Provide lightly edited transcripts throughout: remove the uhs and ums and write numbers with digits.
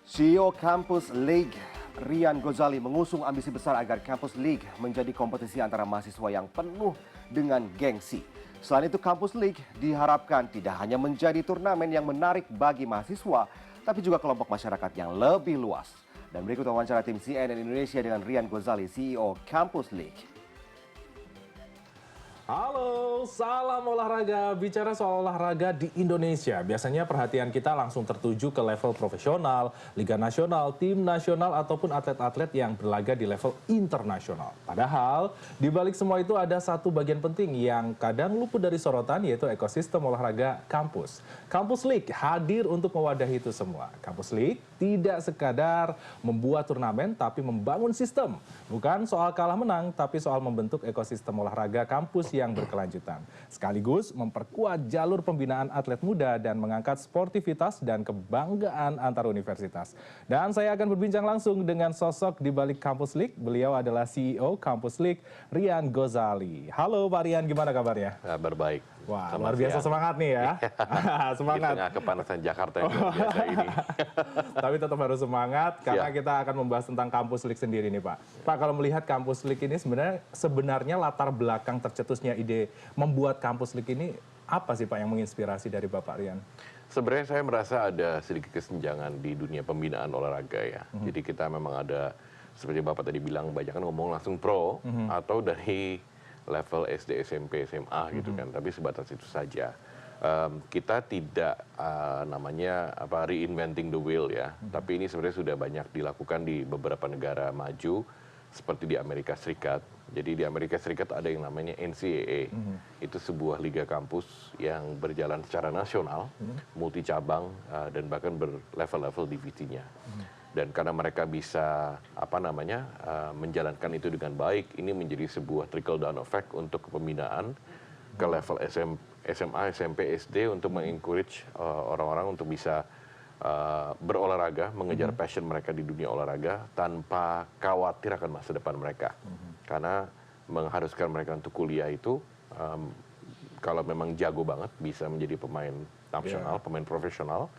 CEO Campus League, Rian Ghazali mengusung ambisi besar agar Campus League menjadi kompetisi antara mahasiswa yang penuh dengan gengsi. Selain itu, Campus League diharapkan tidak hanya menjadi turnamen yang menarik bagi mahasiswa, tapi juga kelompok masyarakat yang lebih luas. Dan berikut wawancara tim CNN Indonesia dengan Rian Ghazali, CEO Campus League. Halo, salam olahraga. Bicara soal olahraga di Indonesia, biasanya perhatian kita langsung tertuju ke level profesional, liga nasional, tim nasional, ataupun atlet-atlet yang berlaga di level internasional. Padahal, di balik semua itu ada satu bagian penting yang kadang luput dari sorotan, yaitu ekosistem olahraga kampus. Campus League hadir untuk mewadahi itu semua. Campus League tidak sekadar membuat turnamen, tapi membangun sistem. Bukan soal kalah menang, tapi soal membentuk ekosistem olahraga kampus yang berkelanjutan. Sekaligus memperkuat jalur pembinaan atlet muda dan mengangkat sportivitas dan kebanggaan antar universitas. Dan saya akan berbincang langsung dengan sosok di balik Campus League. Beliau adalah CEO Campus League, Rian Ghazali. Halo Pak Rian, gimana kabarnya? Kabar baik. Wah, luar biasa semangat nih ya. Semangat. Di tengah kepanasan Jakarta yang luar biasa ini. Tapi tetap harus semangat karena kita akan membahas tentang Campus League sendiri nih Pak. Pak, kalau melihat Campus League ini sebenarnya latar belakang tercetusnya ide membuat Campus League ini apa sih Pak yang menginspirasi dari Bapak Rian? Sebenarnya saya merasa ada sedikit kesenjangan di dunia pembinaan olahraga ya. Jadi kita memang ada, seperti Bapak tadi bilang, banyak kan ngomong langsung pro atau dari level SD, SMP, SMA gitu kan. Tapi sebatas itu saja. Kita tidak reinventing the wheel ya. Tapi ini sebenarnya sudah banyak dilakukan di beberapa negara maju seperti di Amerika Serikat. Jadi di Amerika Serikat ada yang namanya NCAA. Itu sebuah liga kampus yang berjalan secara nasional, multi cabang dan bahkan berlevel-level divisinya. Dan karena mereka bisa menjalankan itu dengan baik, ini menjadi sebuah trickle down effect untuk pembinaan ke level SMA, SMP, SD untuk mengencourage orang-orang untuk bisa berolahraga, mengejar passion mereka di dunia olahraga tanpa khawatir akan masa depan mereka. Karena mengharuskan mereka untuk kuliah itu, kalau memang jago banget bisa menjadi pemain nasional, pemain profesional.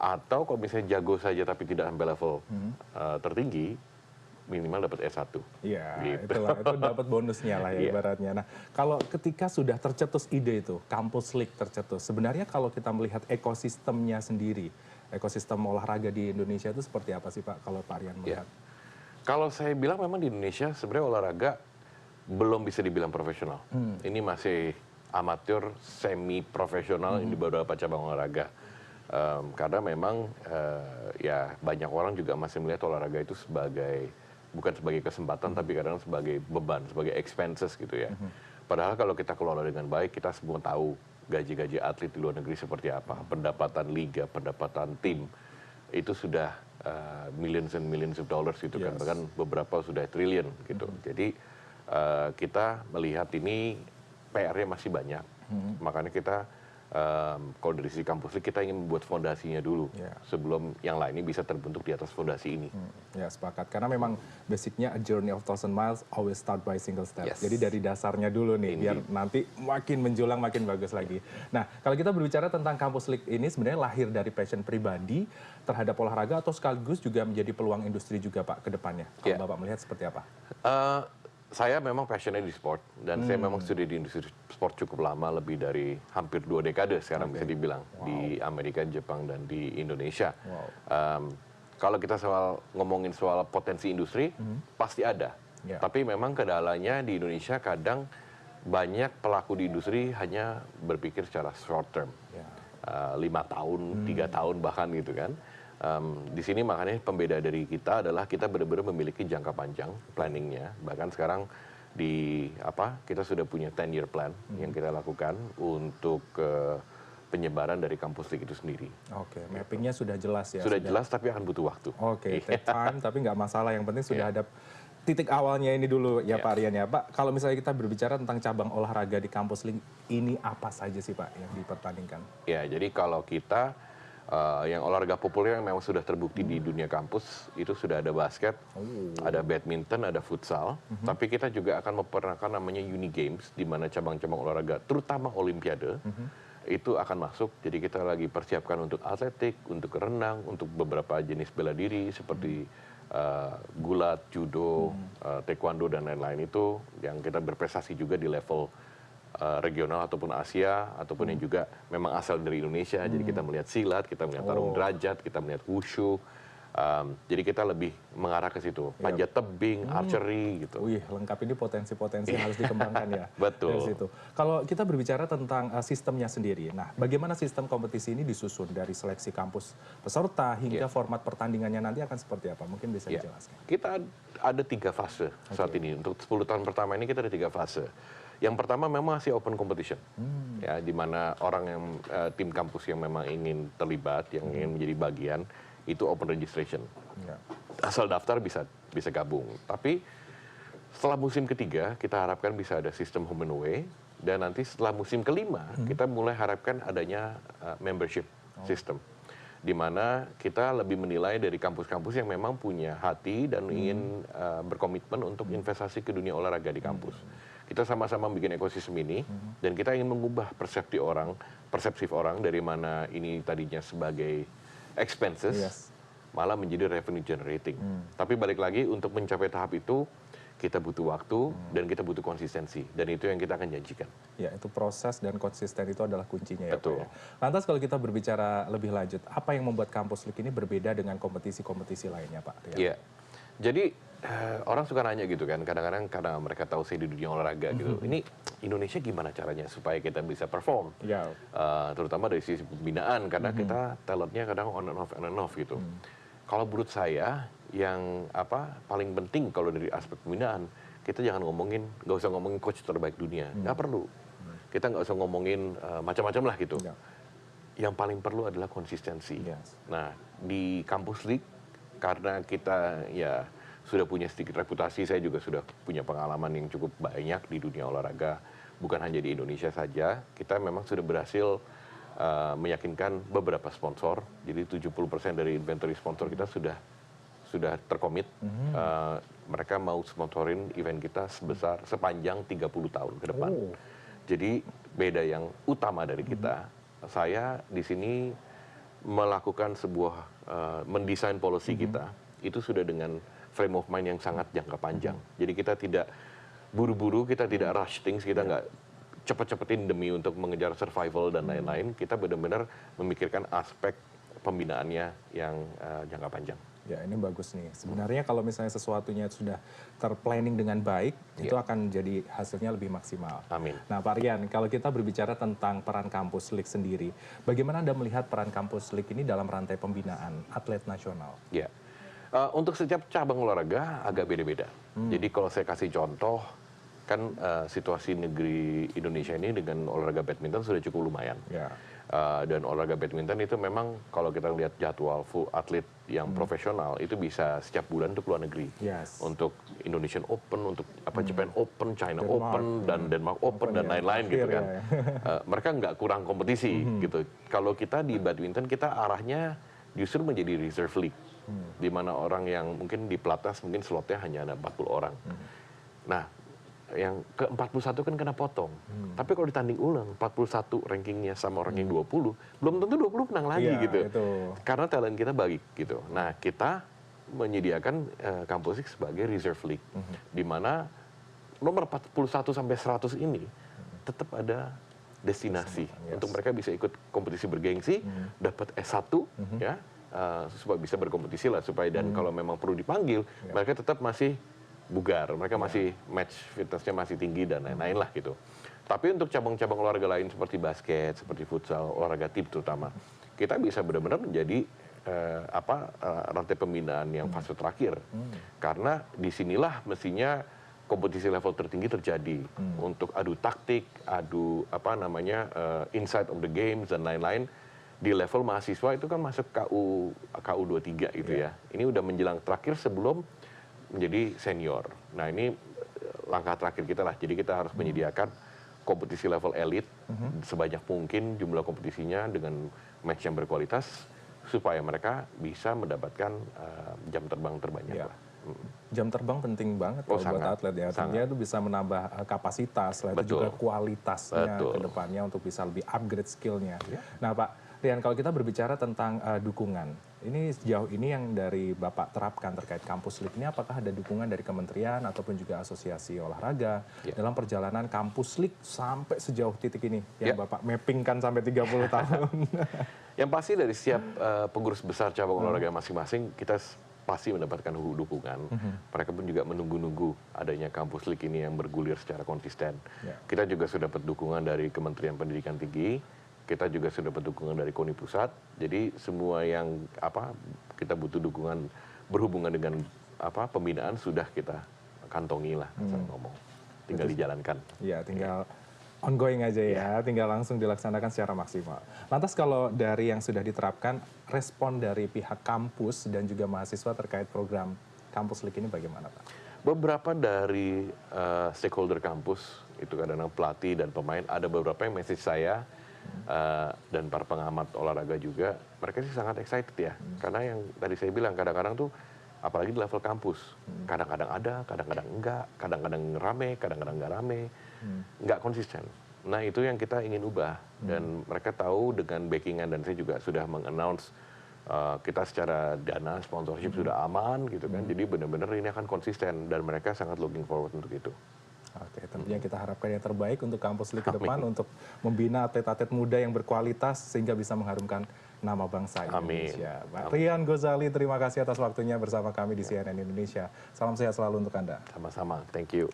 Atau kalau misalnya jago saja tapi tidak sampai level tertinggi, minimal dapat S1. Iya, gitu. itu dapat bonusnya lah ya ibaratnya. Nah, kalau ketika sudah tercetus ide itu, Campus League tercetus, sebenarnya kalau kita melihat ekosistemnya sendiri, ekosistem olahraga di Indonesia itu seperti apa sih Pak, kalau Pak Rian melihat? Kalau saya bilang memang di Indonesia sebenarnya olahraga belum bisa dibilang profesional. Ini masih amatir, semi profesional di beberapa cabang olahraga. Karena memang banyak orang juga masih melihat olahraga itu bukan sebagai kesempatan tapi kadang sebagai beban, sebagai expenses gitu ya. Padahal kalau kita kelola dengan baik, kita semua tahu gaji-gaji atlet di luar negeri seperti apa, pendapatan liga, pendapatan tim itu sudah millions and millions of dollars gitu kan, bahkan beberapa sudah triliun gitu. Jadi kita melihat ini PR-nya masih banyak, makanya kita kalau dari sisi Campus League kita ingin membuat fondasinya dulu sebelum yang lainnya bisa terbentuk di atas fondasi ini. Ya, sepakat. Karena memang basicnya a journey of 1,000 miles always start by single step. Jadi dari dasarnya dulu nih, biar nanti makin menjulang makin bagus lagi. Nah, kalau kita berbicara tentang Campus League ini sebenarnya lahir dari passion pribadi terhadap olahraga atau sekaligus juga menjadi peluang industri juga Pak ke depannya. Kalau Bapak melihat seperti apa? Saya memang passionnya di sport dan saya memang studi di industri sport cukup lama, lebih dari hampir 2 dekade sekarang bisa dibilang di Amerika, Jepang dan di Indonesia. Kalau kita ngomongin soal potensi industri pasti ada, tapi memang kendalanya di Indonesia kadang banyak pelaku di industri hanya berpikir secara short term, 5 tahun, 3 tahun bahkan gitu kan. Di sini makanya pembeda dari kita adalah kita benar-benar memiliki jangka panjang planningnya. Bahkan sekarang kita sudah punya 10-year plan yang kita lakukan untuk penyebaran dari Campus League itu sendiri. Oke, mappingnya sudah jelas ya? Sudah jelas tapi akan butuh waktu. Oke, take time tapi nggak masalah. Yang penting sudah ada titik awalnya ini dulu ya Pak Rian ya. Pak, kalau misalnya kita berbicara tentang cabang olahraga di Campus League, ini apa saja sih Pak yang dipertandingkan? Ya, jadi kalau kita yang olahraga populer yang memang sudah terbukti di dunia kampus itu sudah ada basket, ada badminton, ada futsal. Tapi kita juga akan memperkenalkan namanya Uni Games, di mana cabang-cabang olahraga, terutama Olimpiade, itu akan masuk. Jadi kita lagi persiapkan untuk atletik, untuk renang, untuk beberapa jenis bela diri seperti gulat, judo, taekwondo dan lain-lain itu yang kita berprestasi juga di level regional ataupun Asia ataupun yang juga memang asal dari Indonesia. Jadi kita melihat silat, kita melihat tarung derajat, kita melihat wushu. Jadi kita lebih mengarah ke situ, panjat tebing, archery gitu. Wih, lengkap ini potensi-potensi yang harus dikembangkan ya. Betul. Dari situ. Kalau kita berbicara tentang sistemnya sendiri, nah bagaimana sistem kompetisi ini disusun dari seleksi kampus peserta hingga format pertandingannya nanti akan seperti apa? Mungkin bisa dijelaskan. Kita ada 3 fase saat ini. Untuk 10 tahun pertama ini kita ada 3 fase. Yang pertama memang masih open competition, ya, di mana orang yang tim kampus yang memang ingin terlibat, yang ingin menjadi bagian, itu open registration. Asal daftar bisa gabung. Tapi setelah musim ketiga kita harapkan bisa ada sistem home and away, dan nanti setelah musim kelima kita mulai harapkan adanya membership system, di mana kita lebih menilai dari kampus-kampus yang memang punya hati dan ingin berkomitmen untuk investasi ke dunia olahraga di kampus. Kita sama-sama bikin ekosistem ini, dan kita ingin mengubah persepsi orang dari mana ini tadinya sebagai expenses, malah menjadi revenue generating. Tapi balik lagi, untuk mencapai tahap itu kita butuh waktu dan kita butuh konsistensi, dan itu yang kita akan janjikan. Ya, itu proses dan konsisten itu adalah kuncinya ya, Betul. Pak. Ya. Lantas kalau kita berbicara lebih lanjut, apa yang membuat Kampus League ini berbeda dengan kompetisi-kompetisi lainnya, Pak? Iya. Jadi orang suka nanya gitu kan, kadang-kadang karena mereka tahu saya di dunia olahraga gitu. Ini Indonesia gimana caranya supaya kita bisa perform? Ya. Terutama dari sisi pembinaan, karena kita talentnya kadang on and off gitu. Kalau menurut saya yang paling penting kalau dari aspek pembinaan, kita jangan nggak usah ngomongin coach terbaik dunia, nggak perlu. Kita nggak usah ngomongin macam-macam lah gitu. Ya. Yang paling perlu adalah konsistensi. Yes. Nah, di Kampus League, karena kita ya sudah punya sedikit reputasi, saya juga sudah punya pengalaman yang cukup banyak di dunia olahraga, bukan hanya di Indonesia saja. Kita memang sudah berhasil meyakinkan beberapa sponsor. Jadi 70% dari inventory sponsor kita sudah terkomit. Mereka mau sponsorin event kita sepanjang 30 tahun ke depan. Jadi beda yang utama dari kita, saya di sini melakukan sebuah mendesain policy kita, itu sudah dengan frame of mind yang sangat jangka panjang. Jadi kita tidak buru-buru, kita tidak rush things, kita nggak cepet-cepetin demi untuk mengejar survival dan lain-lain. Kita benar-benar memikirkan aspek pembinaannya yang jangka panjang. Ya, ini bagus nih. Sebenarnya kalau misalnya sesuatunya sudah terplanning dengan baik, itu akan jadi hasilnya lebih maksimal. Amin. Nah, Pak Rian, kalau kita berbicara tentang peran Kampus League sendiri, bagaimana Anda melihat peran Kampus League ini dalam rantai pembinaan atlet nasional? Ya, untuk setiap cabang olahraga agak beda-beda. Jadi kalau saya kasih contoh, kan situasi negeri Indonesia ini dengan olahraga badminton sudah cukup lumayan. Ya. Dan olahraga badminton itu memang kalau kita lihat jadwal full atlet yang profesional itu bisa setiap bulan untuk luar negeri. Yes. Untuk Indonesian Open, untuk Japan Open, China Denmark, Open, dan Denmark Open dan lain-lain gitu kan. Mereka nggak kurang kompetisi gitu. Kalau kita di badminton kita arahnya justru menjadi reserve league, di mana orang yang mungkin di pelatnas mungkin slotnya hanya ada 40 orang. Nah, yang ke-41 kan kena potong. Tapi kalau ditanding ulang, 41 rankingnya sama ranking 20, belum tentu 20 menang lagi gitu. Itu. Karena talent kita baik gitu. Nah, kita menyediakan Kampus League sebagai reserve league, di mana nomor 41 sampai 100 ini tetap ada destinasi untuk mereka bisa ikut kompetisi bergengsi, dapat S1 ya, supaya bisa berkompetisi lah, supaya dan kalau memang perlu dipanggil, mereka tetap masih bugar, mereka masih match fitnessnya masih tinggi dan lain-lain lah gitu. Tapi untuk cabang-cabang olahraga lain seperti basket, seperti futsal, olahraga tim terutama, kita bisa benar-benar menjadi rantai pembinaan yang fase terakhir. Karena disinilah mestinya kompetisi level tertinggi terjadi untuk adu taktik, adu insight of the games dan lain-lain. Di level mahasiswa itu kan masuk KU 23 gitu ya. Ini udah menjelang terakhir sebelum menjadi senior. Nah, ini langkah terakhir kita lah. Jadi kita harus menyediakan kompetisi level elit sebanyak mungkin jumlah kompetisinya dengan match yang berkualitas supaya mereka bisa mendapatkan jam terbang terbanyak lah. Jam terbang penting banget Oh, kalau buat sangat, atlet ya. Artinya itu bisa menambah kapasitas, selain itu Betul. juga kualitasnya Betul. ke depannya untuk bisa lebih upgrade skillnya. Nah Pak Rian, kalau kita berbicara tentang dukungan, ini sejauh ini yang dari Bapak terapkan terkait Kampus League ini, apakah ada dukungan dari kementerian ataupun juga asosiasi olahraga dalam perjalanan Kampus League sampai sejauh titik ini yang Bapak mappingkan sampai 30 tahun? Yang pasti dari setiap pengurus besar cabang olahraga masing-masing, kita pasti mendapatkan dukungan. Mereka pun juga menunggu-nunggu adanya Kampus League ini yang bergulir secara konsisten. Kita juga sudah dapat dukungan dari Kementerian Pendidikan Tinggi, kita juga sudah dapat dukungan dari KONI Pusat. Jadi semua yang kita butuh dukungan berhubungan dengan pembinaan sudah kita kantongi lah, saya ngomong. Tinggal dijalankan. Iya, tinggal ongoing aja ya, tinggal langsung dilaksanakan secara maksimal. Lantas kalau dari yang sudah diterapkan, respon dari pihak kampus dan juga mahasiswa terkait program Kampus League ini bagaimana Pak? Beberapa dari stakeholder kampus, itu kadang-kadang pelatih dan pemain, ada beberapa yang message saya, dan para pengamat olahraga juga, mereka sih sangat excited ya. Karena yang tadi saya bilang, kadang-kadang tuh, apalagi di level kampus, kadang-kadang ada, kadang-kadang enggak, kadang-kadang rame, kadang-kadang enggak rame, nggak konsisten. Nah itu yang kita ingin ubah, dan mereka tahu dengan backingan, dan saya juga sudah meng-announce kita secara dana sponsorship sudah aman gitu kan, jadi benar-benar ini akan konsisten, dan mereka sangat looking forward untuk itu. Oke, tentunya kita harapkan yang terbaik untuk Kampus League ke depan untuk membina atlet-atlet muda yang berkualitas sehingga bisa mengharumkan nama bangsa Indonesia. Pak Rian Ghazali, terima kasih atas waktunya bersama kami di CNN Indonesia. Salam sehat selalu untuk Anda. Sama-sama, thank you.